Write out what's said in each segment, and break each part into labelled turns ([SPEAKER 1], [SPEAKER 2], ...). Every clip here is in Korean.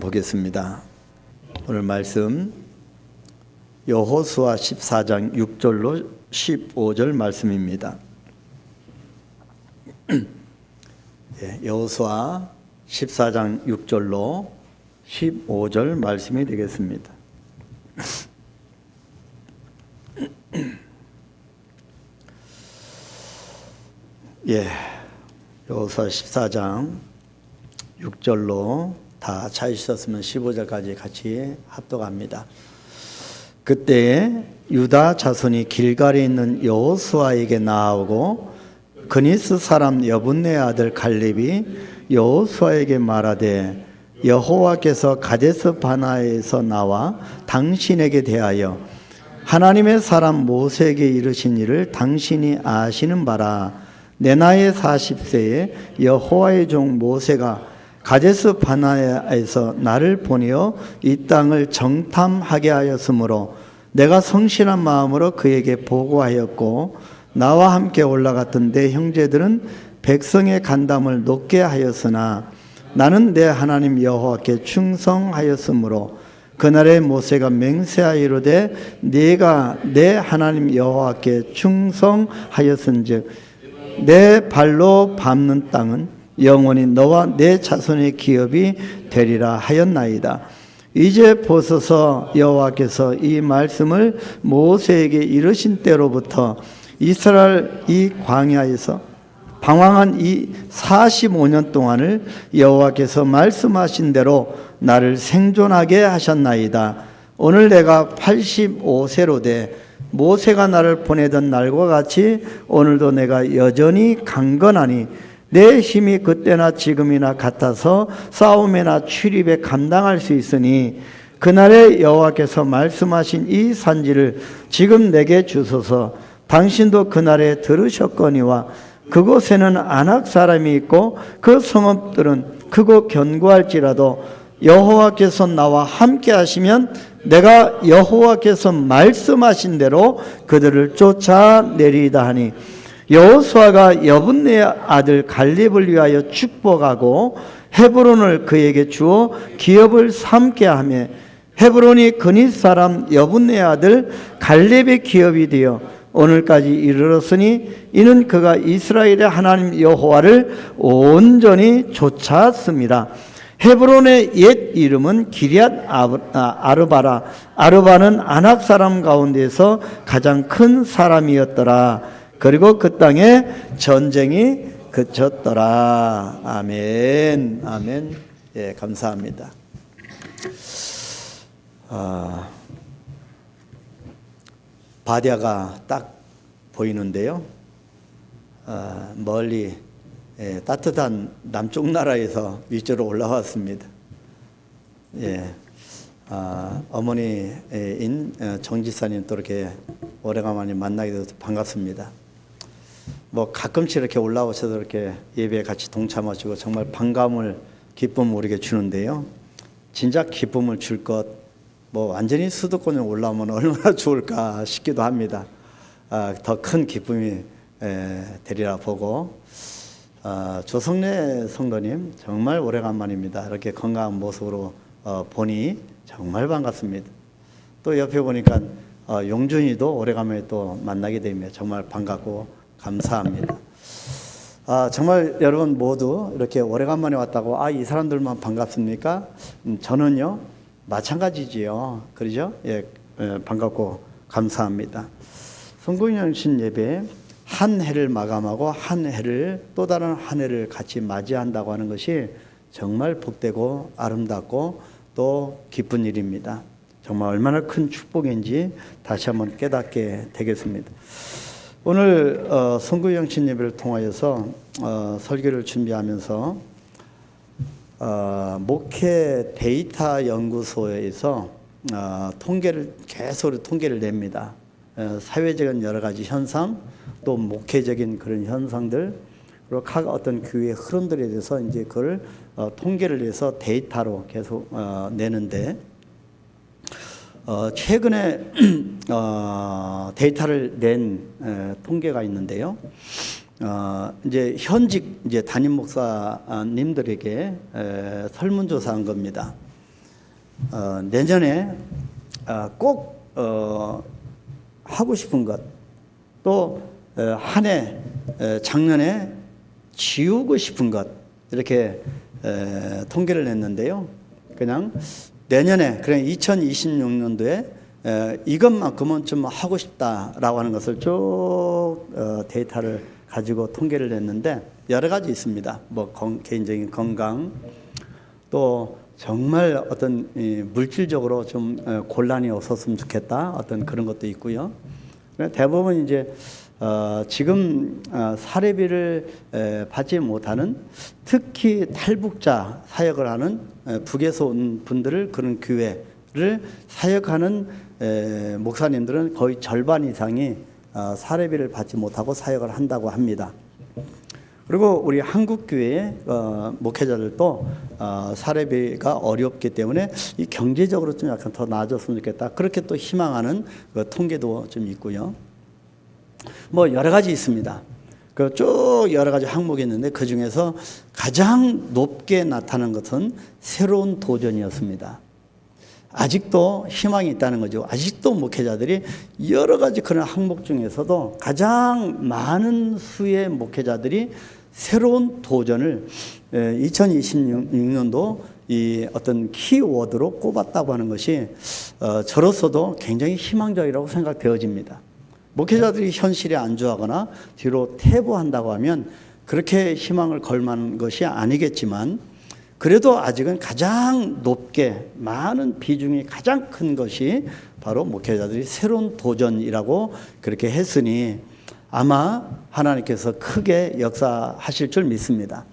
[SPEAKER 1] 보겠습니다. 오늘 말씀 여호수아 14장 6절로 15절 말씀입니다. 여호수아 14장 6절로 15절 말씀이 되겠습니다. 여호수아 14장 6절로 다 찾으셨으면 15절까지 같이 합독합니다. 그때 유다 자손이 길갈에 있는 여호수아에게 나아오고 그니스 사람 여분네 아들 갈렙이 여호수아에게 말하되 여호와께서 가데스 바네아에서 나와 당신에게 대하여 하나님의 사람 모세에게 이르신 일을 당신이 아시는 바라. 내 나이 40세에 여호와의 종 모세가 가데스 바네아에서 나를 보내어 이 땅을 정탐하게 하였으므로 내가 성실한 마음으로 그에게 보고하였고 나와 함께 올라갔던 내 형제들은 백성의 간담을 높게 하였으나 나는 내 하나님 여호와께 충성하였으므로 그날에 모세가 맹세하여 이르되 네가 내 하나님 여호와께 충성하였은즉 내 발로 밟는 땅은 영원히 너와 내 자손의 기업이 되리라 하였나이다. 이제 보소서 여호와께서 이 말씀을 모세에게 이르신 때로부터 이스라엘 이 광야에서 방황한 이 45년 동안을 여호와께서 말씀하신 대로 나를 생존하게 하셨나이다. 오늘 내가 85세로 돼 모세가 나를 보내던 날과 같이 오늘도 내가 여전히 강건하니 내 힘이 그때나 지금이나 같아서 싸움이나 출입에 감당할 수 있으니 그날에 여호와께서 말씀하신 이 산지를 지금 내게 주소서. 당신도 그날에 들으셨거니와 그곳에는 아낙 사람이 있고 그 성읍들은 크고 견고할지라도 여호와께서 나와 함께 하시면 내가 여호와께서 말씀하신 대로 그들을 쫓아내리이다 하니 여호수아가 여분네 아들 갈렙을 위하여 축복하고 헤브론을 그에게 주어 기업을 삼게 하며 헤브론이 그니스 사람 여분네 아들 갈렙의 기업이 되어 오늘까지 이르렀으니 이는 그가 이스라엘의 하나님 여호와를 온전히 좇았습니다. 헤브론의 옛 이름은 기럇 아르바라. 아르바는 아낙 사람 가운데서 가장 큰 사람이었더라. 그리고 그 땅에 전쟁이 그쳤더라. 아멘. 아멘. 예, 감사합니다. 바다가 딱 보이는데요. 멀리 따뜻한 남쪽 나라에서 위쪽으로 올라왔습니다. 어머니인 정지사님 또 이렇게 오래간만에 만나게 돼서 반갑습니다. 뭐 가끔씩 이렇게 올라오셔서 이렇게 예배에 같이 동참하시고 정말 반감을 기쁨을 우리에게 주는데요. 진작 기쁨을 줄 것 뭐 완전히 수도권에 올라오면 얼마나 좋을까 싶기도 합니다. 더 큰 기쁨이 되리라 보고 조성래 성도님 정말 오래간만입니다. 이렇게 건강한 모습으로 보니 정말 반갑습니다. 또 옆에 보니까 용준이도 오래간만에 또 만나게 되면 정말 반갑고 감사합니다. 정말 여러분 모두 이렇게 오래간만에 왔다고 이 사람들만 반갑습니까? 저는요 마찬가지지요. 그러죠? 반갑고 감사합니다. 성공영신 예배 한 해를 마감하고 한 해를 또 다른 한 해를 같이 맞이한다고 하는 것이 정말 복되고 아름답고 또 기쁜 일입니다. 정말 얼마나 큰 축복인지 다시 한번 깨닫게 되겠습니다. 오늘 성구영신 예배를 통하여서 설교를 준비하면서 목회 데이터 연구소에서 계속 통계를 냅니다. 사회적인 여러 가지 현상, 또 목회적인 그런 현상들, 그리고 각 어떤 교회의 흐름들에 대해서 이제 그걸 통계를 내서 데이터로 계속 내는데 최근에 데이터를 낸 통계가 있는데요. 이제 현직 이제 담임 목사님들에게 설문조사한 겁니다. 내년에 꼭 하고 싶은 것, 또 한 해 작년에 지우고 싶은 것, 이렇게 통계를 냈는데요. 그냥 내년에, 그냥 2026년도에 이것만큼은 좀 하고 싶다라고 하는 것을 쭉 데이터를 가지고 통계를 냈는데 여러 가지 있습니다. 뭐 개인적인 건강, 또 정말 어떤 물질적으로 좀 곤란이 없었으면 좋겠다, 어떤 그런 것도 있고요. 대부분 이제 지금 사례비를 받지 못하는, 특히 탈북자 사역을 하는 북에서 온 분들을, 그런 교회를 사역하는 목사님들은 거의 절반 이상이 사례비를 받지 못하고 사역을 한다고 합니다. 그리고 우리 한국교회의 목회자들도 사례비가 어렵기 때문에 이 경제적으로 좀 약간 더 나아졌으면 좋겠다, 그렇게 또 희망하는 그 통계도 좀 있고요. 뭐 여러 가지 있습니다. 그 쭉 여러 가지 항목이 있는데 그 중에서 가장 높게 나타난 것은 새로운 도전이었습니다. 아직도 희망이 있다는 거죠. 아직도 목회자들이 여러 가지 그런 항목 중에서도 가장 많은 수의 목회자들이 새로운 도전을 2026년도 이 어떤 키워드로 꼽았다고 하는 것이 저로서도 굉장히 희망적이라고 생각되어집니다. 목회자들이 현실에 안주하거나 뒤로 퇴보한다고 하면 그렇게 희망을 걸 만한 것이 아니겠지만, 그래도 아직은 가장 높게, 많은 비중이 가장 큰 것이 바로 목회자들이 새로운 도전이라고 그렇게 했으니 아마 하나님께서 크게 역사하실 줄 믿습니다.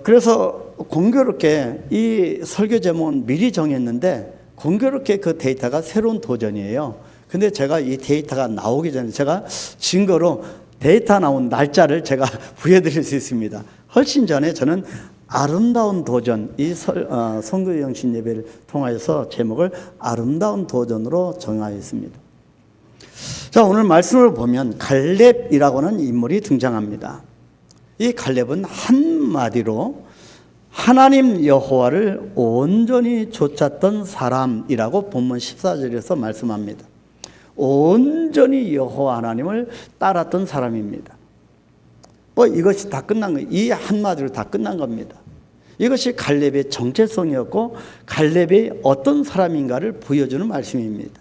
[SPEAKER 1] 그래서 공교롭게 이 설교 제목은 미리 정했는데 공교롭게 그 데이터가 새로운 도전이에요. 근데 제가 이 데이터가 나오기 전에 제가 증거로 데이터 나온 날짜를 제가 부여드릴 수 있습니다. 훨씬 전에 저는 아름다운 도전, 이 선교 영신 예배를 통하여서 제목을 아름다운 도전으로 정하였습니다. 자, 오늘 말씀을 보면 갈렙이라고 하는 인물이 등장합니다. 이 갈렙은 한마디로 하나님 여호와를 온전히 좇았던 사람이라고 본문 14절에서 말씀합니다. 온전히 여호와 하나님을 따랐던 사람입니다. 뭐 이것이 다 끝난 거예요. 이 한마디로 다 끝난 겁니다. 이것이 갈렙의 정체성이었고 갈렙이 어떤 사람인가를 보여주는 말씀입니다.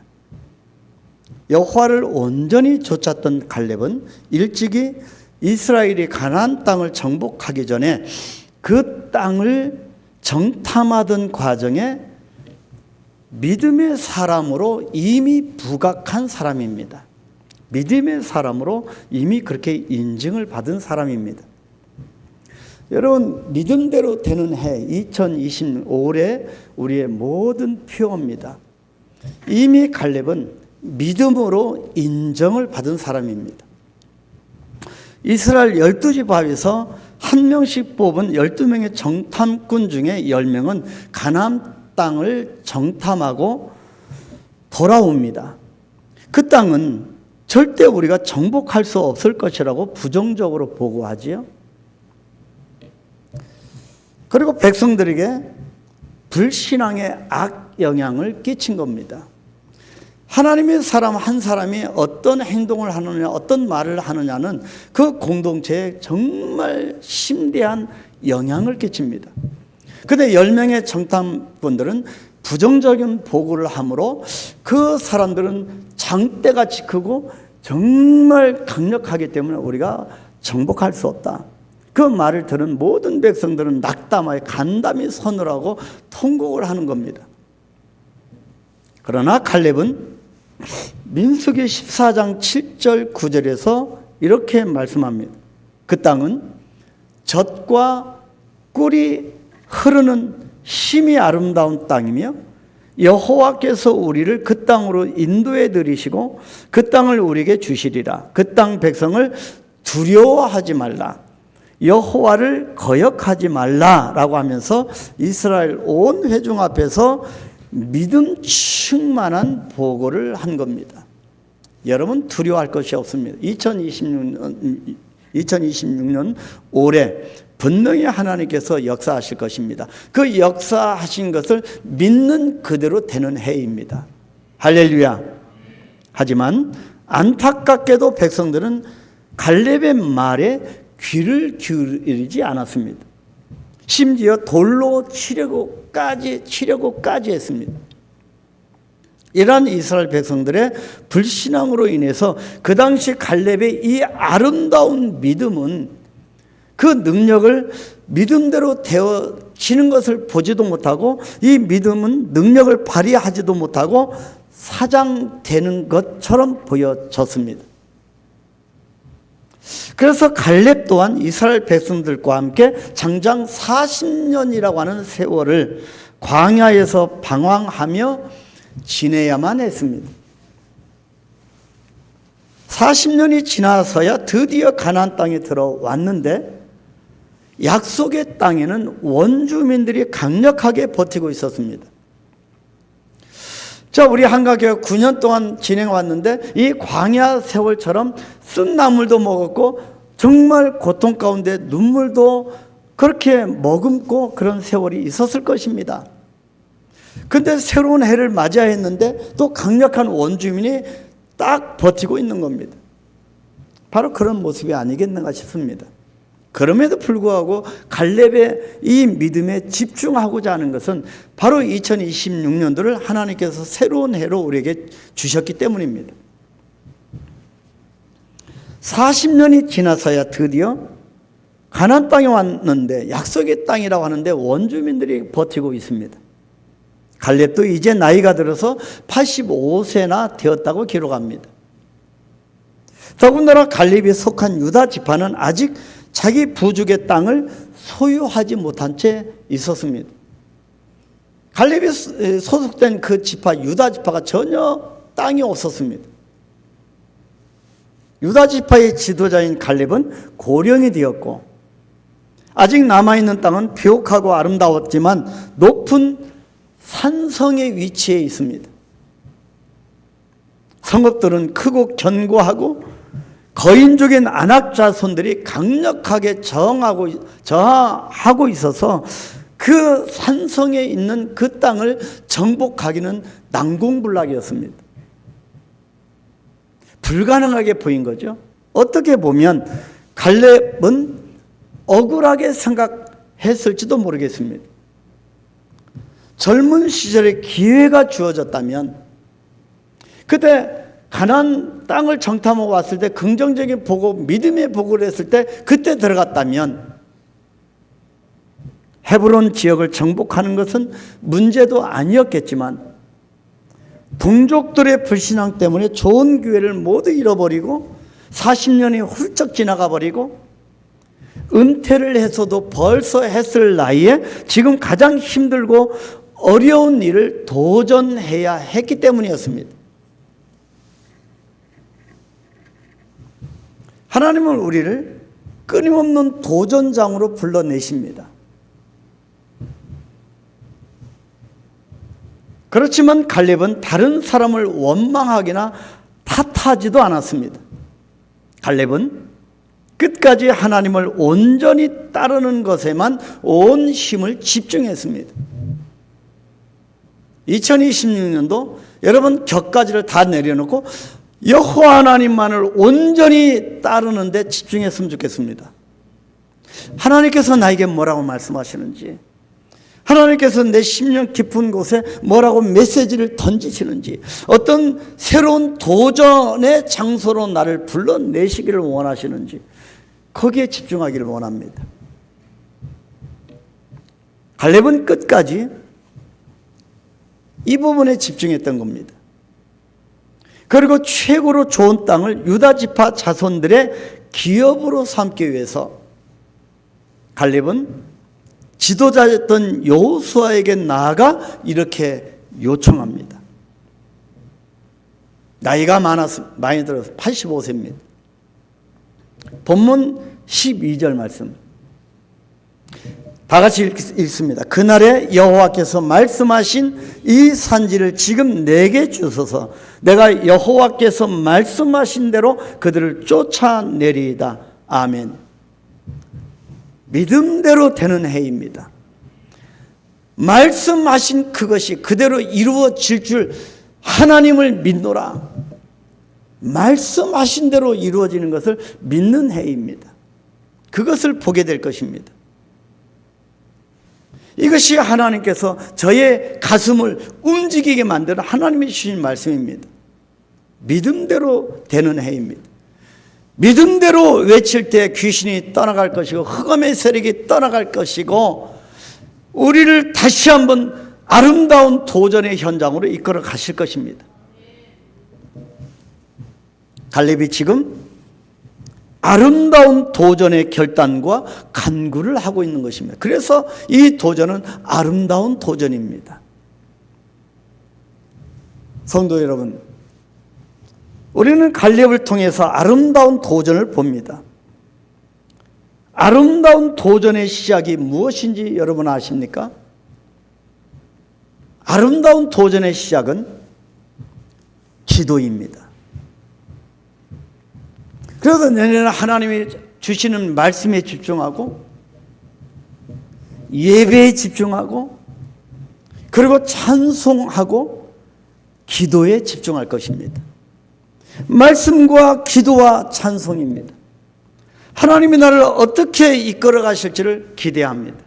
[SPEAKER 1] 여호와를 온전히 좇았던 갈렙은 일찍이 이스라엘이 가나안 땅을 정복하기 전에 그 땅을 정탐하던 과정에 믿음의 사람으로 이미 부각한 사람입니다. 믿음의 사람으로 이미 그렇게 인증을 받은 사람입니다. 여러분, 믿음대로 되는 해 2025에 우리의 모든 표어입니다. 이미 갈렙은 믿음으로 인정을 받은 사람입니다. 이스라엘 12지파에서 한 명씩 뽑은 12명의 정탐꾼 중에 10명은 가나안 땅을 정탐하고 돌아옵니다. 그 땅은 절대 우리가 정복할 수 없을 것이라고 부정적으로 보고하지요. 그리고 백성들에게 불신앙의 악영향을 끼친 겁니다. 하나님의 사람 한 사람이 어떤 행동을 하느냐, 어떤 말을 하느냐는 그 공동체에 정말 심대한 영향을 끼칩니다. 그런데 10명의 정탐꾼들은 부정적인 보고를 하므로 그 사람들은 장대같이 크고 정말 강력하기 때문에 우리가 정복할 수 없다. 그 말을 들은 모든 백성들은 낙담하여 간담이 서늘하고 통곡을 하는 겁니다. 그러나 갈렙은 민수기 14장 7절 9절에서 이렇게 말씀합니다. 그 땅은 젖과 꿀이 흐르는 심히 아름다운 땅이며 여호와께서 우리를 그 땅으로 인도해 들이시고 그 땅을 우리에게 주시리라. 그 땅 백성을 두려워하지 말라. 여호와를 거역하지 말라라고 하면서 이스라엘 온 회중 앞에서 믿음 충만한 보고를 한 겁니다. 여러분, 두려워할 것이 없습니다. 2026년 올해 분명히 하나님께서 역사하실 것입니다. 그 역사하신 것을 믿는 그대로 되는 해입니다. 할렐루야. 하지만 안타깝게도 백성들은 갈렙의 말에 귀를 기울이지 않았습니다. 심지어 돌로 치려고까지 했습니다. 이러한 이스라엘 백성들의 불신앙으로 인해서 그 당시 갈렙의 이 아름다운 믿음은 그 능력을 믿음대로 되어지는 것을 보지도 못하고, 이 믿음은 능력을 발휘하지도 못하고 사장되는 것처럼 보여졌습니다. 그래서 갈렙 또한 이스라엘 백성들과 함께 장장 40년이라고 하는 세월을 광야에서 방황하며 지내야만 했습니다. 40년이 지나서야 드디어 가나안 땅에 들어왔는데, 약속의 땅에는 원주민들이 강력하게 버티고 있었습니다. 자, 우리 한가교회 9년 동안 진행해 왔는데 이 광야 세월처럼 쓴 나물도 먹었고 정말 고통 가운데 눈물도 그렇게 머금고 그런 세월이 있었을 것입니다. 근데 새로운 해를 맞이해야 했는데 또 강력한 원주민이 딱 버티고 있는 겁니다. 바로 그런 모습이 아니겠는가 싶습니다. 그럼에도 불구하고 갈렙의 이 믿음에 집중하고자 하는 것은 바로 2026년도를 하나님께서 새로운 해로 우리에게 주셨기 때문입니다. 40년이 지나서야 드디어 가나안 땅에 왔는데, 약속의 땅이라고 하는데 원주민들이 버티고 있습니다. 갈렙도 이제 나이가 들어서 85세나 되었다고 기록합니다. 더군다나 갈렙이 속한 유다 지파는 아직 자기 부족의 땅을 소유하지 못한 채 있었습니다. 갈렙이 소속된 그 지파, 유다 지파가 전혀 땅이 없었습니다. 유다 지파의 지도자인 갈렙은 고령이 되었고, 아직 남아있는 땅은 비옥하고 아름다웠지만 높은 산성의 위치에 있습니다. 성읍들은 크고 견고하고 거인족인 아낙 자손들이 강력하게 저항하고 있어서 그 산성에 있는 그 땅을 정복하기는 난공불락이었습니다. 불가능하게 보인 거죠. 어떻게 보면 갈렙은 억울하게 생각했을지도 모르겠습니다. 젊은 시절에 기회가 주어졌다면, 그때 가나안 땅을 정탐하고 왔을 때 긍정적인 보고, 믿음의 보고를 했을 때 그때 들어갔다면 헤브론 지역을 정복하는 것은 문제도 아니었겠지만, 동족들의 불신앙 때문에 좋은 기회를 모두 잃어버리고 40년이 훌쩍 지나가 버리고 은퇴를 해서도 벌써 했을 나이에 지금 가장 힘들고 어려운 일을 도전해야 했기 때문이었습니다. 하나님은 우리를 끊임없는 도전장으로 불러내십니다. 그렇지만 갈렙은 다른 사람을 원망하기나 탓하지도 않았습니다. 갈렙은 끝까지 하나님을 온전히 따르는 것에만 온 힘을 집중했습니다. 2026년도 여러분 격가지를 다 내려놓고 여호와 하나님만을 온전히 따르는 데 집중했으면 좋겠습니다. 하나님께서 나에게 뭐라고 말씀하시는지, 하나님께서 내 심령 깊은 곳에 뭐라고 메시지를 던지시는지, 어떤 새로운 도전의 장소로 나를 불러내시기를 원하시는지, 거기에 집중하기를 원합니다. 갈렙은 끝까지 이 부분에 집중했던 겁니다. 그리고 최고로 좋은 땅을 유다 지파 자손들의 기업으로 삼기 위해서 갈렙은 지도자였던 여호수아에게 나아가 이렇게 요청합니다. 나이가 많이 들어서 85세입니다. 본문 12절 말씀 다 같이 읽습니다. 그날에 여호와께서 말씀하신 이 산지를 지금 내게 주소서. 내가 여호와께서 말씀하신 대로 그들을 쫓아내리이다. 아멘. 믿음대로 되는 해입니다. 말씀하신 그것이 그대로 이루어질 줄 하나님을 믿노라. 말씀하신 대로 이루어지는 것을 믿는 해입니다. 그것을 보게 될 것입니다. 이것이 하나님께서 저의 가슴을 움직이게 만드는 하나님이 주신 말씀입니다. 믿음대로 되는 해입니다. 믿음대로 외칠 때 귀신이 떠나갈 것이고 흑암의 세력이 떠나갈 것이고 우리를 다시 한번 아름다운 도전의 현장으로 이끌어 가실 것입니다. 갈렙이 지금 아름다운 도전의 결단과 간구를 하고 있는 것입니다. 그래서 이 도전은 아름다운 도전입니다. 성도 여러분, 우리는 갈렙을 통해서 아름다운 도전을 봅니다. 아름다운 도전의 시작이 무엇인지 여러분 아십니까? 아름다운 도전의 시작은 기도입니다. 그래서 내년에 하나님이 주시는 말씀에 집중하고 예배에 집중하고 그리고 찬송하고 기도에 집중할 것입니다. 말씀과 기도와 찬송입니다. 하나님이 나를 어떻게 이끌어 가실지를 기대합니다.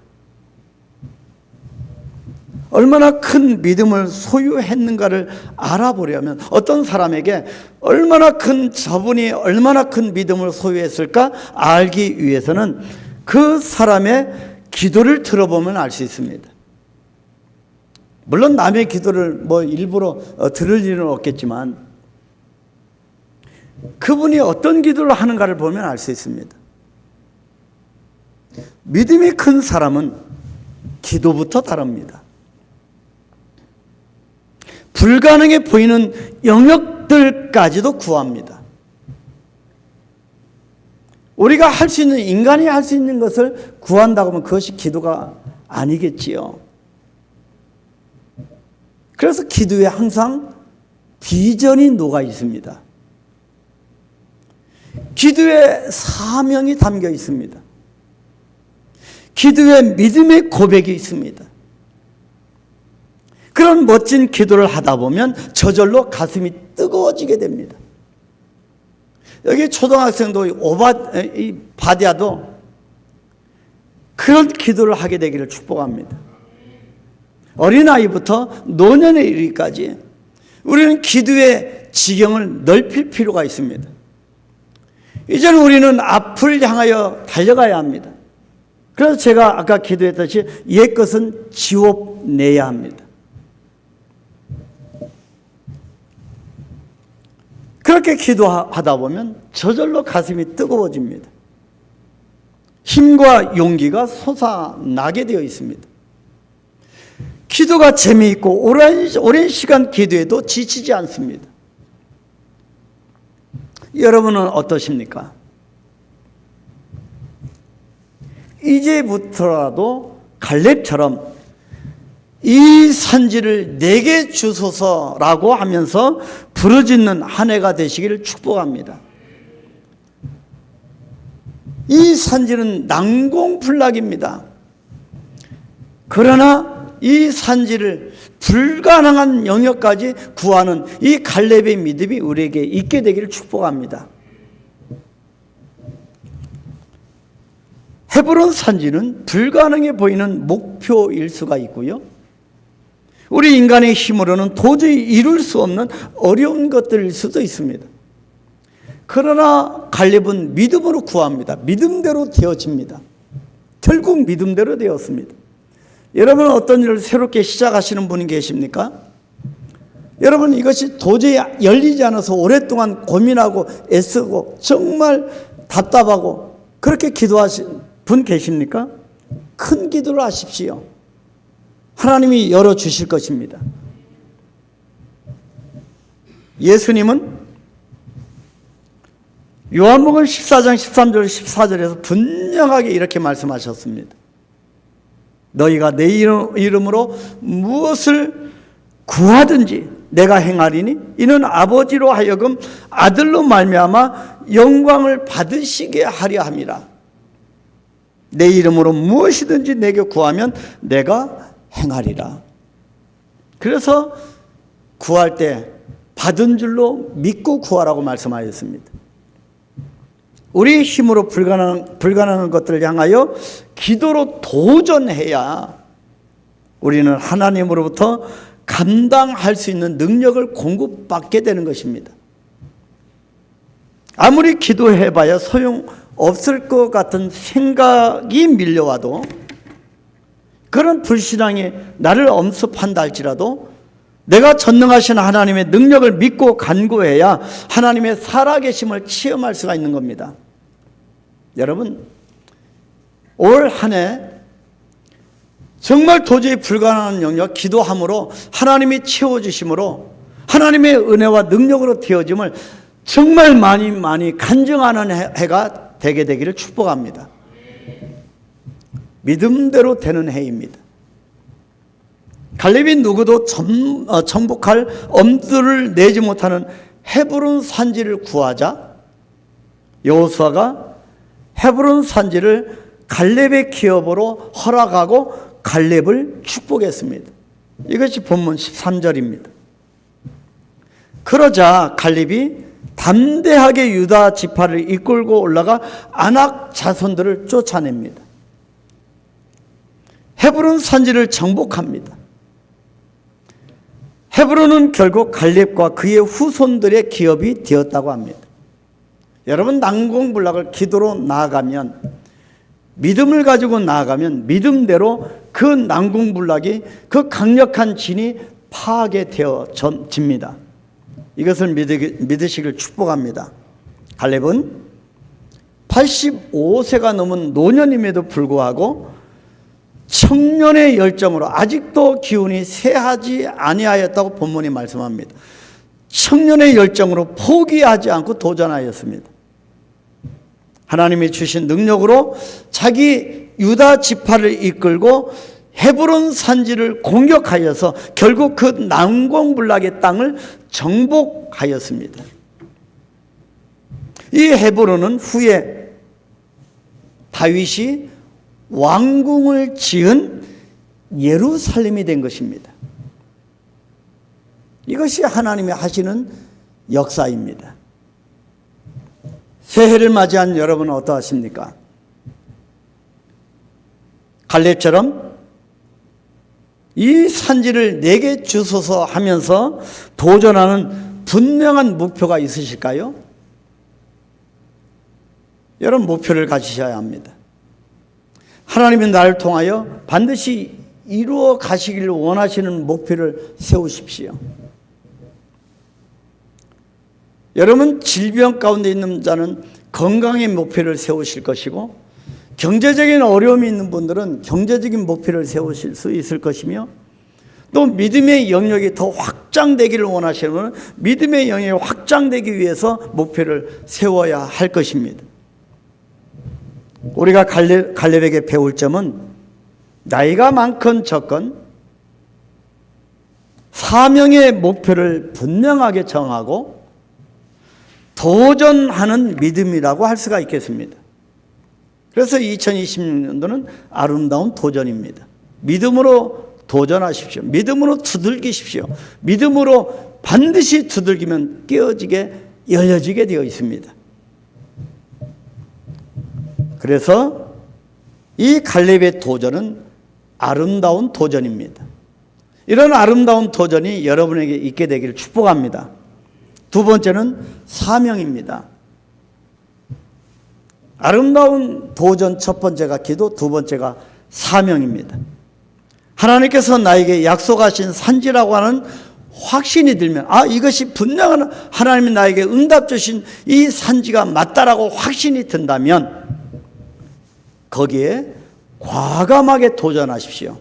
[SPEAKER 1] 얼마나 큰 믿음을 소유했는가를 알아보려면 어떤 사람에게 얼마나 큰 저분이 얼마나 큰 믿음을 소유했을까 알기 위해서는 그 사람의 기도를 들어보면 알 수 있습니다. 물론 남의 기도를 일부러 들을 일은 없겠지만 그분이 어떤 기도를 하는가를 보면 알 수 있습니다. 믿음이 큰 사람은 기도부터 다릅니다. 불가능해 보이는 영역들까지도 구합니다. 우리가 할 수 있는, 인간이 할 수 있는 것을 구한다고 하면 그것이 기도가 아니겠지요. 그래서 기도에 항상 비전이 녹아 있습니다. 기도에 사명이 담겨 있습니다. 기도에 믿음의 고백이 있습니다. 그런 멋진 기도를 하다 보면 저절로 가슴이 뜨거워지게 됩니다. 여기 초등학생도 바디아도 그런 기도를 하게 되기를 축복합니다. 어린아이부터 노년에 이르기까지 우리는 기도의 지경을 넓힐 필요가 있습니다. 이제는 우리는 앞을 향하여 달려가야 합니다. 그래서 제가 아까 기도했듯이 옛것은 지워내야 합니다. 그렇게 기도하다 보면 저절로 가슴이 뜨거워집니다. 힘과 용기가 솟아나게 되어 있습니다. 기도가 재미있고 오랜 시간 기도해도 지치지 않습니다. 여러분은 어떠십니까? 이제부터라도 갈렙처럼 이 산지를 내게 주소서라고 하면서 부르짖는 한 해가 되시기를 축복합니다. 이 산지는 난공불락입니다. 그러나 이 산지를 불가능한 영역까지 구하는 이 갈렙의 믿음이 우리에게 있게 되기를 축복합니다. 헤브론 산지는 불가능해 보이는 목표일 수가 있고요. 우리 인간의 힘으로는 도저히 이룰 수 없는 어려운 것들일 수도 있습니다. 그러나 갈렙은 믿음으로 구합니다. 믿음대로 되어집니다. 결국 믿음대로 되었습니다. 여러분은 어떤 일을 새롭게 시작하시는 분이 계십니까? 여러분 이것이 도저히 열리지 않아서 오랫동안 고민하고 애쓰고 정말 답답하고 그렇게 기도하신 분 계십니까? 큰 기도를 하십시오. 하나님이 열어주실 것입니다. 예수님은 요한복음 14장 13절 14절에서 분명하게 이렇게 말씀하셨습니다. 너희가 내 이름으로 무엇을 구하든지 내가 행하리니 이는 아버지로 하여금 아들로 말미암아 영광을 받으시게 하려 함이라. 내 이름으로 무엇이든지 내게 구하면 내가 행하리라. 그래서 구할 때 받은 줄로 믿고 구하라고 말씀하였습니다. 우리 힘으로 불가능한 것들을 향하여 기도로 도전해야 우리는 하나님으로부터 감당할 수 있는 능력을 공급받게 되는 것입니다. 아무리 기도해봐야 소용없을 것 같은 생각이 밀려와도, 그런 불신앙이 나를 엄습한다 할지라도 내가 전능하신 하나님의 능력을 믿고 간구해야 하나님의 살아계심을 체험할 수가 있는 겁니다. 여러분, 올 한 해 정말 도저히 불가능한 영역, 기도함으로 하나님이 채워주심으로 하나님의 은혜와 능력으로 되어짐을 정말 많이 간증하는 해가 되게 되기를 축복합니다. 믿음대로 되는 해입니다. 갈렙이 누구도 정복할 엄두를 내지 못하는 헤브론 산지를 구하자 여호수아가 헤브론 산지를 갈렙의 기업으로 허락하고 갈렙을 축복했습니다. 이것이 본문 13절입니다. 그러자 갈렙이 담대하게 유다 지파를 이끌고 올라가 아낙 자손들을 쫓아냅니다. 헤브론 산지를 정복합니다. 헤브론은 결국 갈렙과 그의 후손들의 기업이 되었다고 합니다. 여러분, 난공불락을 기도로 나아가면, 믿음을 가지고 나아가면 믿음대로 그 난공불락이, 그 강력한 진이 파괴되어집니다. 이것을 믿으시길 축복합니다. 갈렙은 85세가 넘은 노년임에도 불구하고 청년의 열정으로 아직도 기운이 쇠하지 아니하였다고 본문이 말씀합니다. 청년의 열정으로 포기하지 않고 도전하였습니다. 하나님이 주신 능력으로 자기 유다 지파를 이끌고 헤브론 산지를 공격하여서 결국 그 난공불락의 땅을 정복하였습니다. 이 헤브론은 후에 다윗이 왕궁을 지은 예루살렘이 된 것입니다. 이것이 하나님이 하시는 역사입니다. 새해를 맞이한 여러분은 어떠하십니까? 갈렙처럼 이 산지를 내게 주소서 하면서 도전하는 분명한 목표가 있으실까요? 여러분, 목표를 가지셔야 합니다. 하나님이 나를 통하여 반드시 이루어 가시기를 원하시는 목표를 세우십시오. 여러분, 질병 가운데 있는 자는 건강의 목표를 세우실 것이고, 경제적인 어려움이 있는 분들은 경제적인 목표를 세우실 수 있을 것이며, 또 믿음의 영역이 더 확장되기를 원하시는 분은 믿음의 영역이 확장되기 위해서 목표를 세워야 할 것입니다. 우리가 갈렙에게 배울 점은 나이가 많건 적건 사명의 목표를 분명하게 정하고 도전하는 믿음이라고 할 수가 있겠습니다. 그래서 2026년도는 아름다운 도전입니다. 믿음으로 도전하십시오. 믿음으로 두들기십시오. 믿음으로 반드시 두들기면 깨어지게 열려지게 되어 있습니다. 그래서 이 갈렙의 도전은 아름다운 도전입니다. 이런 아름다운 도전이 여러분에게 있게 되기를 축복합니다. 두 번째는 사명입니다. 아름다운 도전, 첫 번째가 기도, 두 번째가 사명입니다. 하나님께서 나에게 약속하신 산지라고 하는 확신이 들면, 이것이 분명한 하나님이 나에게 응답 주신 이 산지가 맞다라고 확신이 든다면 거기에 과감하게 도전하십시오.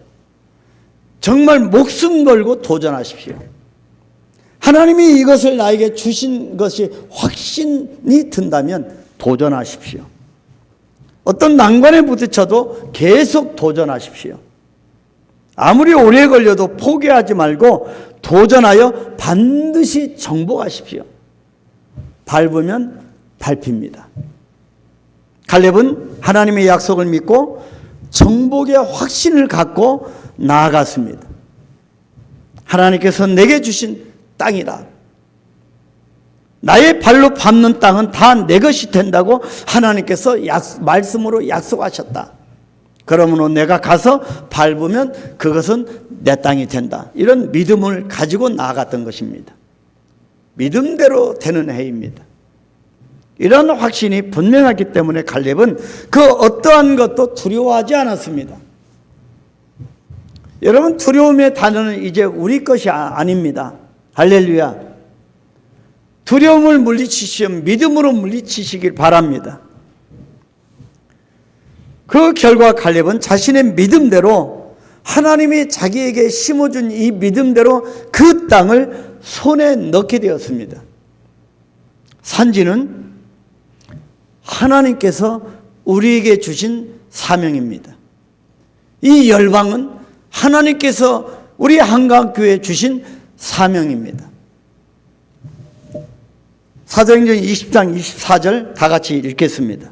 [SPEAKER 1] 정말 목숨 걸고 도전하십시오. 하나님이 이것을 나에게 주신 것이 확신이 든다면 도전하십시오. 어떤 난관에 부딪혀도 계속 도전하십시오. 아무리 오래 걸려도 포기하지 말고 도전하여 반드시 정복하십시오. 밟으면 밟힙니다. 갈렙은 하나님의 약속을 믿고 정복의 확신을 갖고 나아갔습니다. 하나님께서 내게 주신 땅이다. 나의 발로 밟는 땅은 다 내 것이 된다고 하나님께서 말씀으로 약속하셨다. 그러므로 내가 가서 밟으면 그것은 내 땅이 된다. 이런 믿음을 가지고 나아갔던 것입니다. 믿음대로 되는 해입니다. 이런 확신이 분명하기 때문에 갈렙은 그 어떠한 것도 두려워하지 않았습니다. 여러분, 두려움의 단어는 이제 우리 것이 아닙니다. 할렐루야. 두려움을 물리치시어 믿음으로 물리치시길 바랍니다. 그 결과 갈렙은 자신의 믿음대로, 하나님이 자기에게 심어준 이 믿음대로 그 땅을 손에 넣게 되었습니다. 산지는 하나님께서 우리에게 주신 사명입니다. 이 열방은 하나님께서 우리 한강교회에 주신 사명입니다. 사도행전 20장 24절 다 같이 읽겠습니다.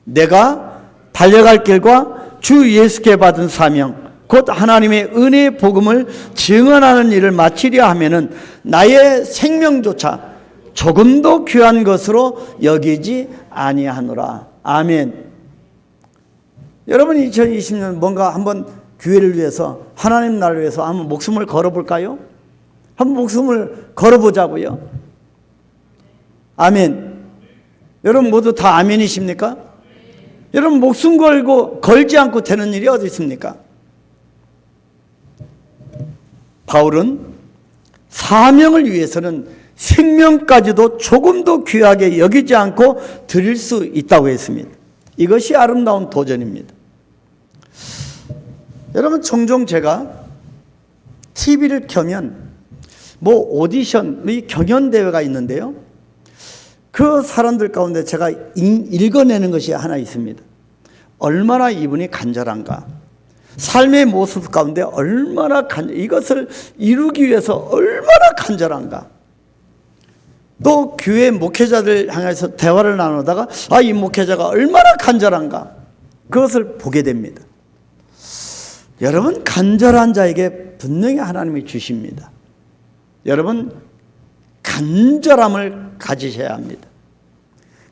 [SPEAKER 1] 내가 달려갈 길과 주 예수께 받은 사명 곧 하나님의 은혜의 복음을 증언하는 일을 마치려 하면은 나의 생명조차 조금도 귀한 것으로 여기지 아니하노라. 아멘. 여러분, 2020년 뭔가 한번 교회를 위해서, 하나님 나라를 위해서 한번 목숨을 걸어볼까요? 한번 목숨을 걸어보자고요. 아멘. 여러분 모두 다 아멘이십니까? 여러분 목숨 걸지 않고 되는 일이 어디 있습니까? 바울은 사명을 위해서는 생명까지도 조금도 귀하게 여기지 않고 드릴 수 있다고 했습니다. 이것이 아름다운 도전입니다. 여러분, 종종 제가 TV를 켜면 오디션, 경연대회가 있는데요. 그 사람들 가운데 제가 읽어내는 것이 하나 있습니다. 얼마나 이분이 간절한가. 삶의 모습 가운데 얼마나 이것을 이루기 위해서 얼마나 간절한가. 또 교회 목회자들 향해서 대화를 나누다가 이 목회자가 얼마나 간절한가. 그것을 보게 됩니다. 여러분, 간절한 자에게 분명히 하나님이 주십니다. 여러분, 간절함을 가지셔야 합니다.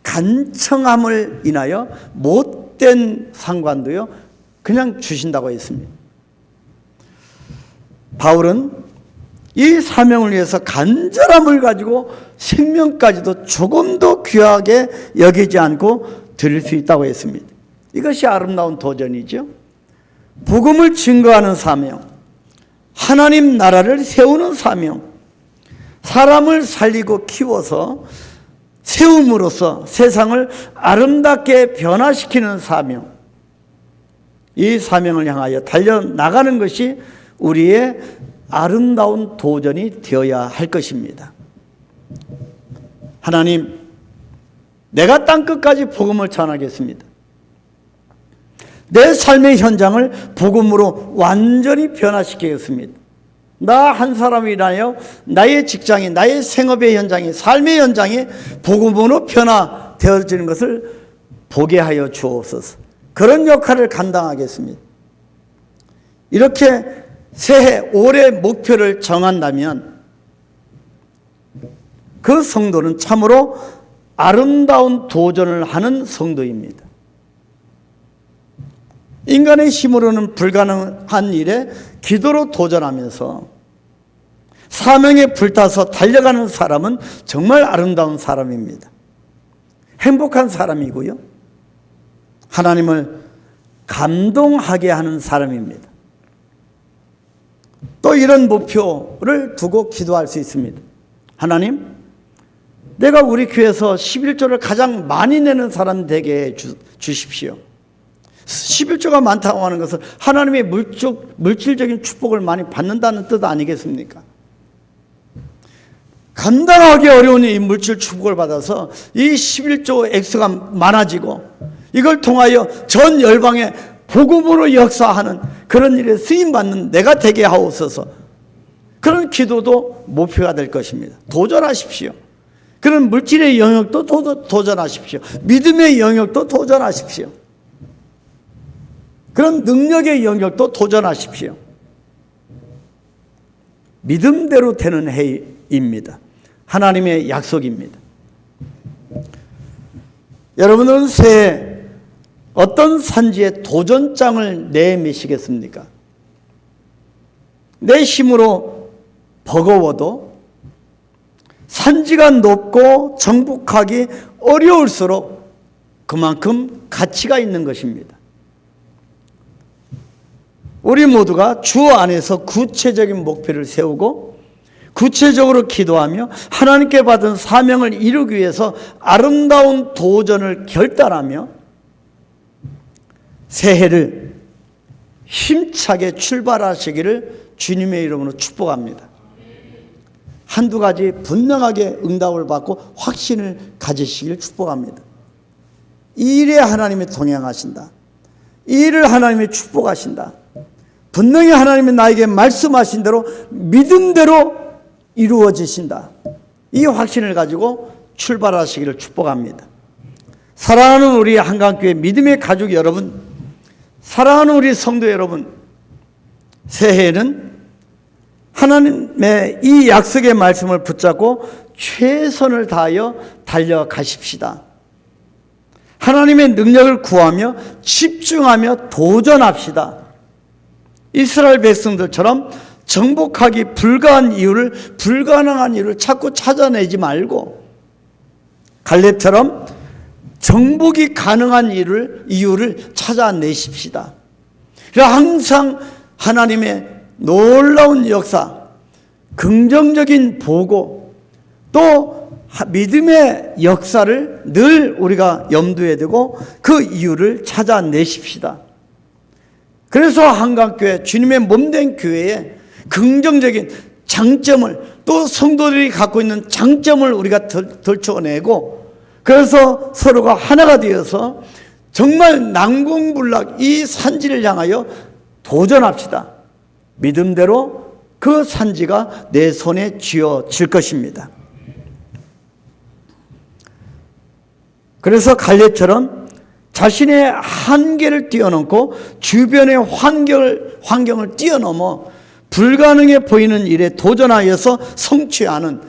[SPEAKER 1] 간청함을 인하여 못된 상관도요 그냥 주신다고 했습니다. 바울은 이 사명을 위해서 간절함을 가지고 생명까지도 조금도 귀하게 여기지 않고 드릴 수 있다고 했습니다. 이것이 아름다운 도전이죠. 복음을 증거하는 사명, 하나님 나라를 세우는 사명, 사람을 살리고 키워서 세움으로써 세상을 아름답게 변화시키는 사명, 이 사명을 향하여 달려나가는 것이 우리의 아름다운 도전이 되어야 할 것입니다. 하나님, 내가 땅끝까지 복음을 전하겠습니다. 내 삶의 현장을 복음으로 완전히 변화시키겠습니다. 나 한 사람이 인하여 나의 직장이, 나의 생업의 현장이, 삶의 현장이 복음으로 변화되어지는 것을 보게 하여 주옵소서. 그런 역할을 감당하겠습니다. 이렇게 새해 올해 목표를 정한다면 그 성도는 참으로 아름다운 도전을 하는 성도입니다. 인간의 힘으로는 불가능한 일에 기도로 도전하면서 사명에 불타서 달려가는 사람은 정말 아름다운 사람입니다. 행복한 사람이고요, 하나님을 감동하게 하는 사람입니다. 또 이런 목표를 두고 기도할 수 있습니다. 하나님, 내가 우리 교회에서 11조를 가장 많이 내는 사람 되게 주십시오. 11조가 많다고 하는 것은 하나님의 물질적인 축복을 많이 받는다는 뜻 아니겠습니까? 감당하기 어려운 이 물질 축복을 받아서 이 11조 액수가 많아지고 이걸 통하여 전 열방에 복음으로 역사하는 그런 일에 쓰임받는 내가 되게 하옵소서. 그런 기도도 목표가 될 것입니다. 도전하십시오. 그런 물질의 영역도 도전하십시오. 믿음의 영역도 도전하십시오. 그런 능력의 영역도 도전하십시오. 믿음대로 되는 해입니다. 하나님의 약속입니다. 여러분들은 새해 어떤 산지에 도전장을 내미시겠습니까? 내 힘으로 버거워도 산지가 높고 정복하기 어려울수록 그만큼 가치가 있는 것입니다. 우리 모두가 주 안에서 구체적인 목표를 세우고 구체적으로 기도하며 하나님께 받은 사명을 이루기 위해서 아름다운 도전을 결단하며 새해를 힘차게 출발하시기를 주님의 이름으로 축복합니다. 한두 가지 분명하게 응답을 받고 확신을 가지시길 축복합니다. 이 일에 하나님이 동행하신다. 이 일을 하나님이 축복하신다. 분명히 하나님이 나에게 말씀하신 대로 믿음대로 이루어지신다. 이 확신을 가지고 출발하시기를 축복합니다. 사랑하는 우리 한강교회 믿음의 가족 여러분, 사랑하는 우리 성도 여러분, 새해에는 하나님의 이 약속의 말씀을 붙잡고 최선을 다하여 달려가십시다. 하나님의 능력을 구하며 집중하며 도전합시다. 이스라엘 백성들처럼 정복하기 불가능한 이유를 자꾸 찾아내지 말고 갈렙처럼 정복이 가능한 이유를 찾아내십시다. 항상 하나님의 놀라운 역사, 긍정적인 보고, 또 믿음의 역사를 늘 우리가 염두에 두고 그 이유를 찾아내십시다. 그래서 한강교회, 주님의 몸된 교회에 긍정적인 장점을, 또 성도들이 갖고 있는 장점을 우리가 들춰내고, 그래서 서로가 하나가 되어서 정말 난공불락 이 산지를 향하여 도전합시다. 믿음대로 그 산지가 내 손에 쥐어질 것입니다. 그래서 갈렙처럼 자신의 한계를 뛰어넘고 주변의 환경을 뛰어넘어 불가능해 보이는 일에 도전하여서 성취하는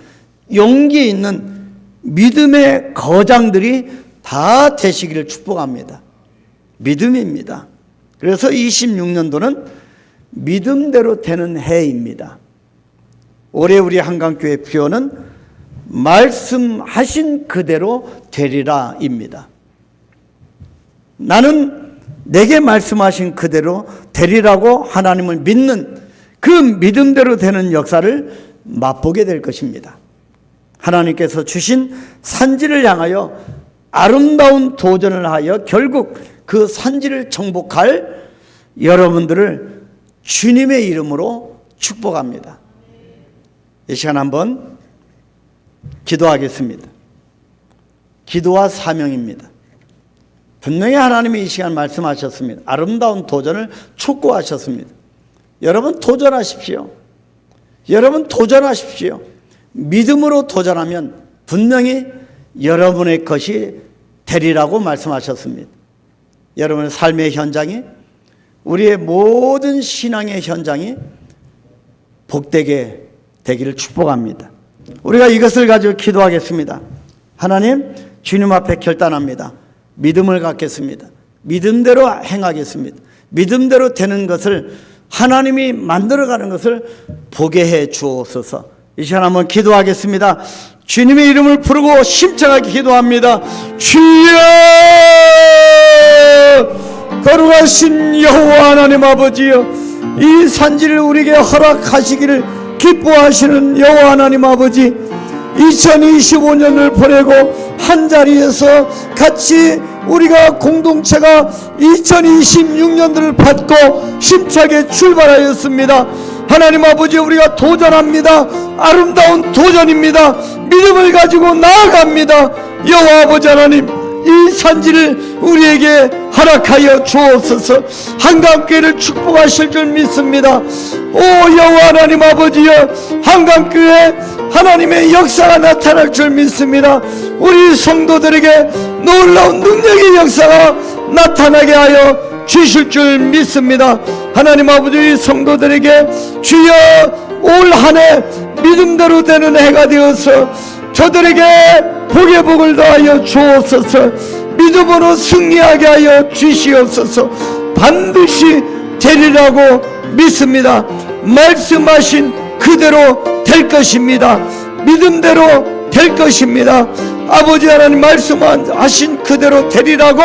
[SPEAKER 1] 용기 있는 믿음의 거장들이 다 되시기를 축복합니다. 믿음입니다. 그래서 26년도는 믿음대로 되는 해입니다. 올해 우리 한강교회 표어는 말씀하신 그대로 되리라입니다. 나는 내게 말씀하신 그대로 되리라고 하나님을 믿는 그 믿음대로 되는 역사를 맛보게 될 것입니다. 하나님께서 주신 산지를 향하여 아름다운 도전을 하여 결국 그 산지를 정복할 여러분들을 주님의 이름으로 축복합니다. 이 시간 한번 기도하겠습니다. 기도와 사명입니다. 분명히 하나님이 이 시간 말씀하셨습니다. 아름다운 도전을 촉구하셨습니다. 여러분 도전하십시오. 여러분 도전하십시오. 믿음으로 도전하면 분명히 여러분의 것이 되리라고 말씀하셨습니다. 여러분의 삶의 현장이, 우리의 모든 신앙의 현장이 복되게 되기를 축복합니다. 우리가 이것을 가지고 기도하겠습니다. 하나님, 주님 앞에 결단합니다. 믿음을 갖겠습니다. 믿음대로 행하겠습니다. 믿음대로 되는 것을, 하나님이 만들어가는 것을 보게 해 주옵소서. 이 시간 한번 기도하겠습니다. 주님의 이름을 부르고 심청하게 기도합니다. 주여, 거룩하신 여호와 하나님 아버지여, 이 산지를 우리에게 허락하시기를 기뻐하시는 여호와 하나님 아버지, 2025년을 보내고 한자리에서 같이 우리가 공동체가 2026년도를 받고 힘차게 출발하였습니다. 하나님 아버지, 우리가 도전합니다. 아름다운 도전입니다. 믿음을 가지고 나아갑니다. 여호와 아버지 하나님,
[SPEAKER 2] 이 산지를 우리에게 허락하여 주옵소서. 한강교회를 축복하실 줄 믿습니다. 오 여호와 하나님 아버지여, 한강교회 하나님의 역사가 나타날 줄 믿습니다. 우리 성도들에게 놀라운 능력의 역사가 나타나게 하여 주실 줄 믿습니다. 하나님 아버지, 성도들에게 주여 올 한 해 믿음대로 되는 해가 되어서 저들에게 복의 복을 더하여 주옵소서. 믿음으로 승리하게 하여 주시옵소서. 반드시 되리라고 믿습니다. 말씀하신 그대로 될 것입니다. 믿음대로 될 것입니다. 아버지 하나님 말씀하신 그대로 되리라고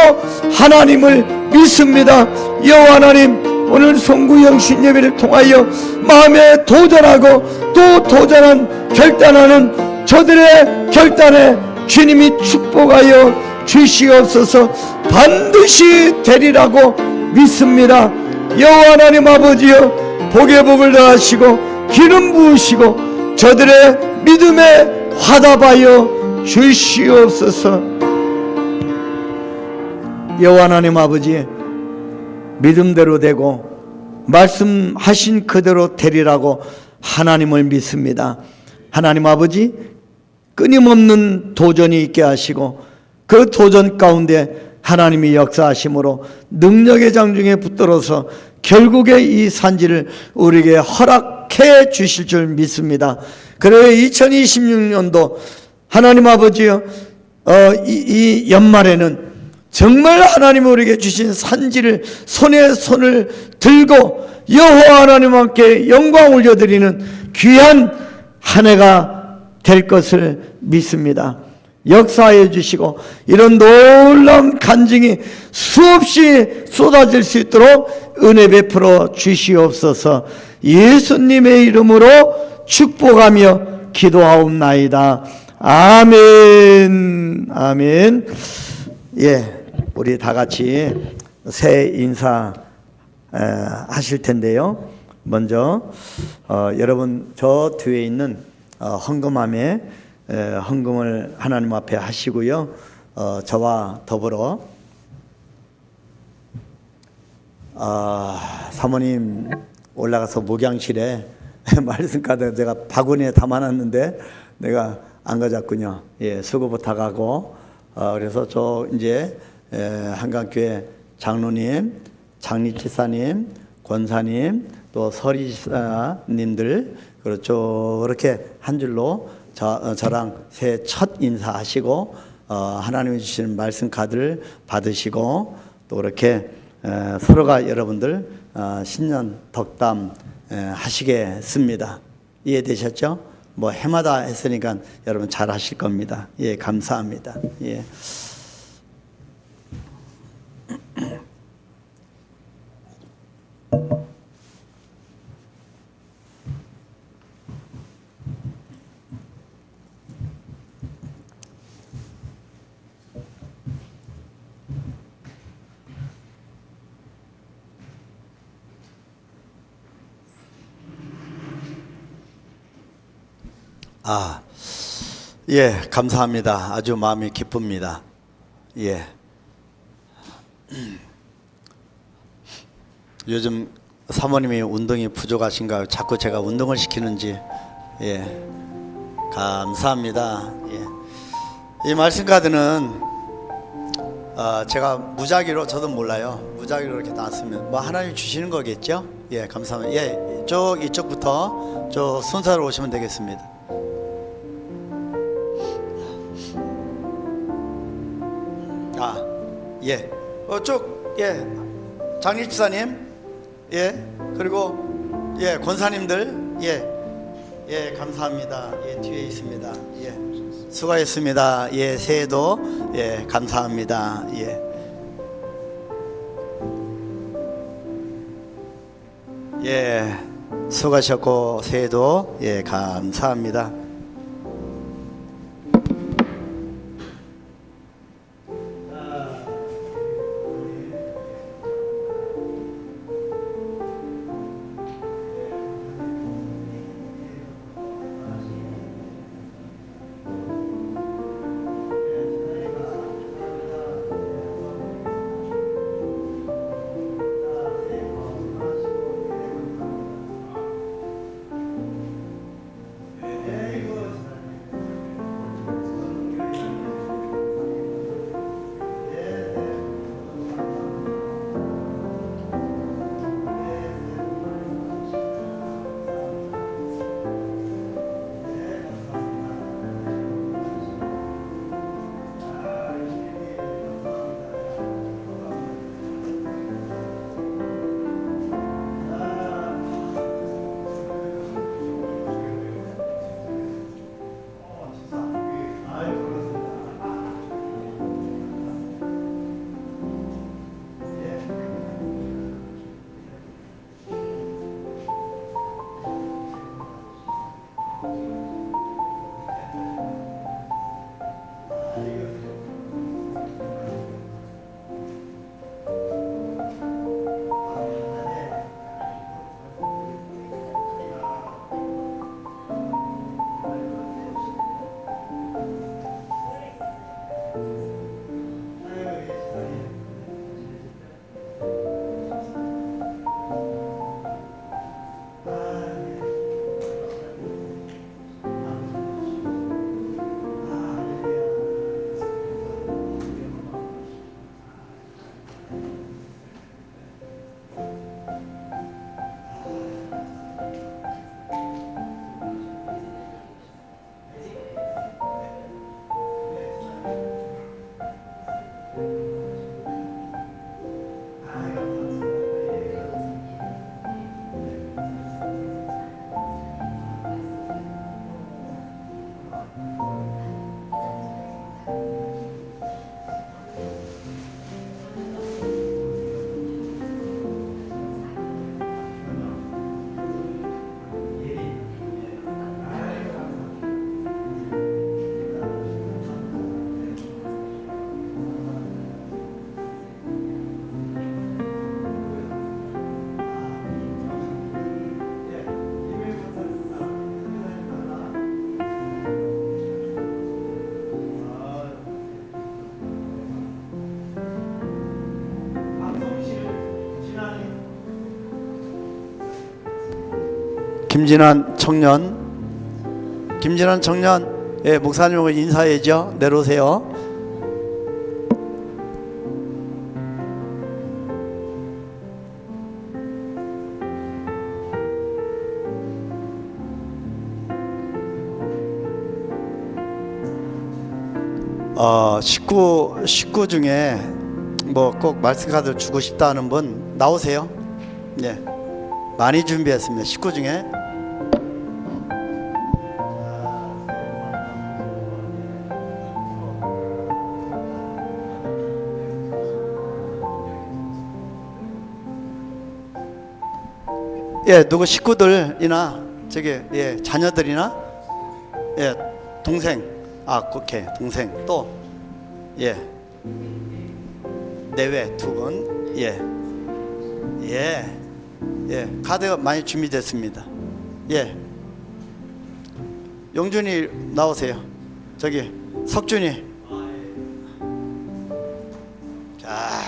[SPEAKER 2] 하나님을 믿습니다. 여호와 하나님, 오늘 송구영신 예배를 통하여 마음에 도전하고 또 도전한 결단하는 저들의 결단에 주님이 축복하여 주시옵소서. 반드시 되리라고 믿습니다. 여호와 하나님 아버지여, 복의 복을 더하시고 기름 부으시고 저들의 믿음에 화답하여 주시옵소서. 여호와 하나님 아버지, 믿음대로 되고 말씀하신 그대로 되리라고 하나님을 믿습니다. 하나님 아버지, 끊임없는 도전이 있게 하시고 그 도전 가운데 하나님이 역사하심으로 능력의 장중에 붙들어서 결국에 이 산지를 우리에게 허락해 주실 줄 믿습니다. 그래 2026년도 하나님 아버지여, 이 연말에는 정말 하나님이 우리에게 주신 산지를 손에 손을 들고 여호와 하나님 함께 영광 올려드리는 귀한 한 해가 될 것을 믿습니다. 역사해 주시고 이런 놀라운 간증이 수없이 쏟아질 수 있도록 은혜 베풀어 주시옵소서. 예수님의 이름으로 축복하며 기도하옵나이다. 아멘. 아멘. 예, 우리 다 같이 새해 인사 하실 텐데요. 먼저 여러분 저 뒤에 있는 헌금함에 헌금을 하나님 앞에 하시고요. 저와 더불어 사모님 올라가서 목양실에 말씀 카드 제가 바구니에 담아놨는데 내가 안 가졌군요. 예, 수고부터 가고 그래서 저 이제 한강교회 장로님, 장리치사님, 권사님, 또 서리사님들 그렇죠. 이렇게 한 줄로 저랑 새해 첫 인사하시고 하나님이 주시는 말씀 카드를 받으시고 또 이렇게 서로가 여러분들 신년 덕담 하시겠습니다. 이해되셨죠? 뭐 해마다 했으니까 여러분 잘 하실 겁니다. 예, 감사합니다. 예. 예, 감사합니다. 아주 마음이 기쁩니다. 예. 요즘 사모님이 운동이 부족하신가요? 자꾸 제가 운동을 시키는지. 예, 감사합니다. 예. 이 말씀 카드는 제가 무작위로, 저도 몰라요. 무작위로 이렇게 놨으면 뭐 하나님 주시는 거겠죠? 예, 감사합니다. 예, 이쪽부터 저 순서로 오시면 되겠습니다. 예, 쭉, 예, 장리지사님, 예, 그리고 예, 권사님들, 예, 감사합니다. 예, 뒤에 있습니다. 예, 수고하셨습니다. 예, 새해도 예, 감사합니다. 예, 수고하셨고 새해도 예, 감사합니다. 김진환 청년, 예, 목사님하고 인사해죠. 내려오세요. 식구 중에 뭐 꼭 말씀 카드 주고 싶다 하는 분 나오세요. 예, 많이 준비했습니다. 식구 중에. 예, 누구 식구들이나 저기 예 자녀들이나 예 동생 오케이 동생 또 예 내외 두 분 예 카드가 많이 준비됐습니다. 예 용준이 나오세요. 저기 석준이 자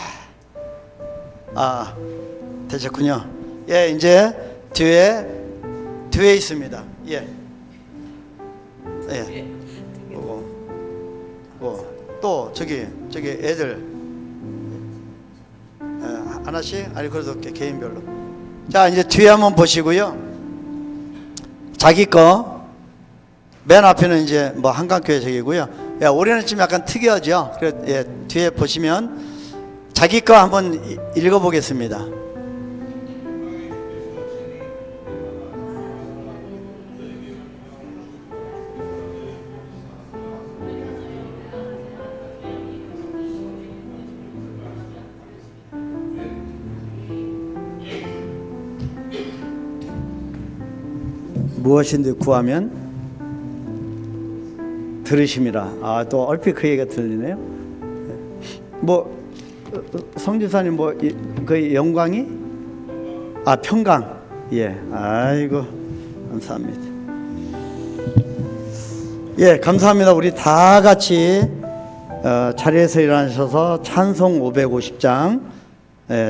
[SPEAKER 2] 되셨군요. 예 이제 뒤에 있습니다. 예. 또 저기 애들 하나씩 아니 그래도 개인별로. 자 이제 뒤에 한번 보시고요. 자기 거 맨 앞에는 이제 뭐 한강교회 저기고요. 예, 올해는 좀 약간 특이하죠. 그래 예, 뒤에 보시면 자기 거 한번 읽어보겠습니다. 무엇인지 구하면 들으심이라. 또 얼핏 그 얘기가 들리네요. 뭐 성지사님 뭐 그 영광이 평강. 예, 아이고 감사합니다. 예, 감사합니다. 우리 다 같이 자리에서 일어나셔서 찬송 550장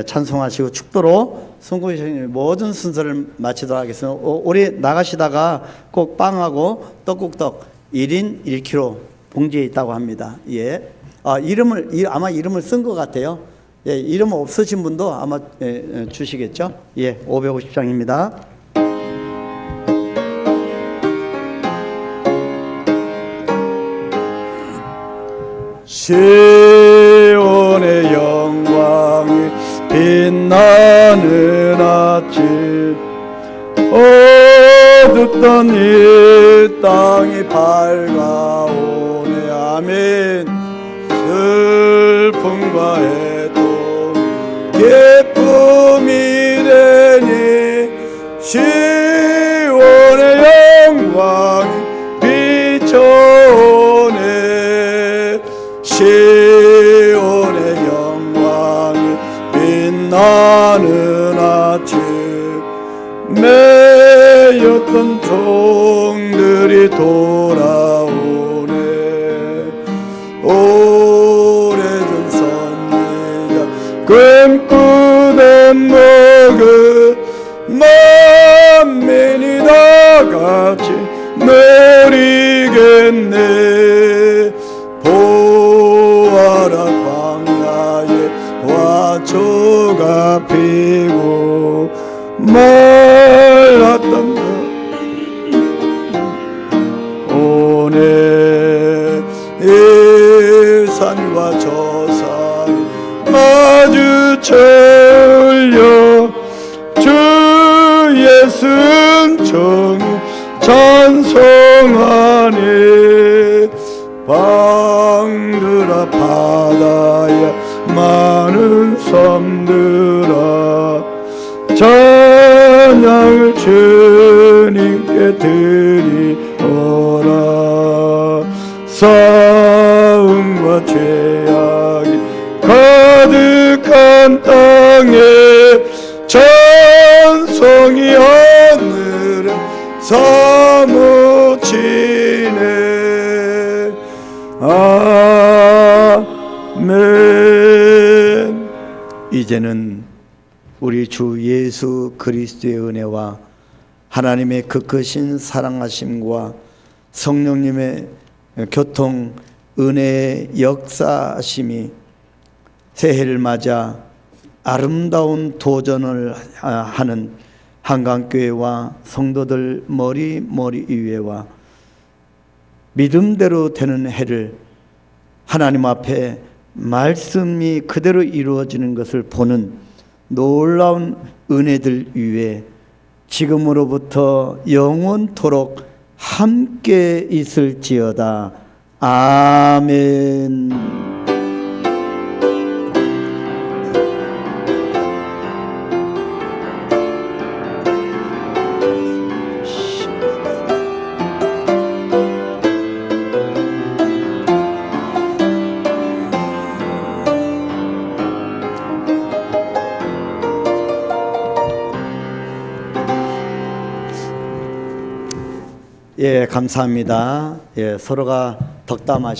[SPEAKER 2] 찬송하시고 축도로 송구이님 모든 순서를 마치도록 하겠습니다. 우리 나가시다가 꼭 빵하고 떡국떡 1인 1kg 봉지에 있다고 합니다. 예. 아마 이름을 쓴 것 같아요. 예, 이름 없으신 분도 아마 주시겠죠? 예, 550장입니다. 시온의 영광이 빛나는 아침 어둡던 이 땅이 밝아오네. 아멘. 슬픔과 애도 기쁨이 되니 시온의 영광이 비춰오네. 시온의 영광이 빛나는 아침 매였던 종들이 돌아오네. 오래전 선지자 꿈꾸던 목을 만민이 다 같이 누리겠네. 보아라 광야에 화초가 피고 말랐던 오늘 이 산과 저 산이 마주쳐려 주의 승천 찬송하네. 방들아 바다야 많은 섬들아 찬양을 주님께 드리오라. 싸움과 죄악이 가득한 땅에 찬송이 하늘에 사무치네. 아멘. 이제는 우리 주 예수 그리스도의 은혜와
[SPEAKER 1] 하나님의 그 크신 사랑하심과 성령님의 교통 은혜의 역사심이 새해를 맞아 아름다운 도전을 하는 한강교회와 성도들 머리 위에와 믿음대로 되는 해를 하나님 앞에 말씀이 그대로 이루어지는 것을 보는 놀라운 은혜들 위에 지금으로부터 영원토록 함께 있을지어다. 아멘. 예, 감사합니다. 예, 서로가 덕담하시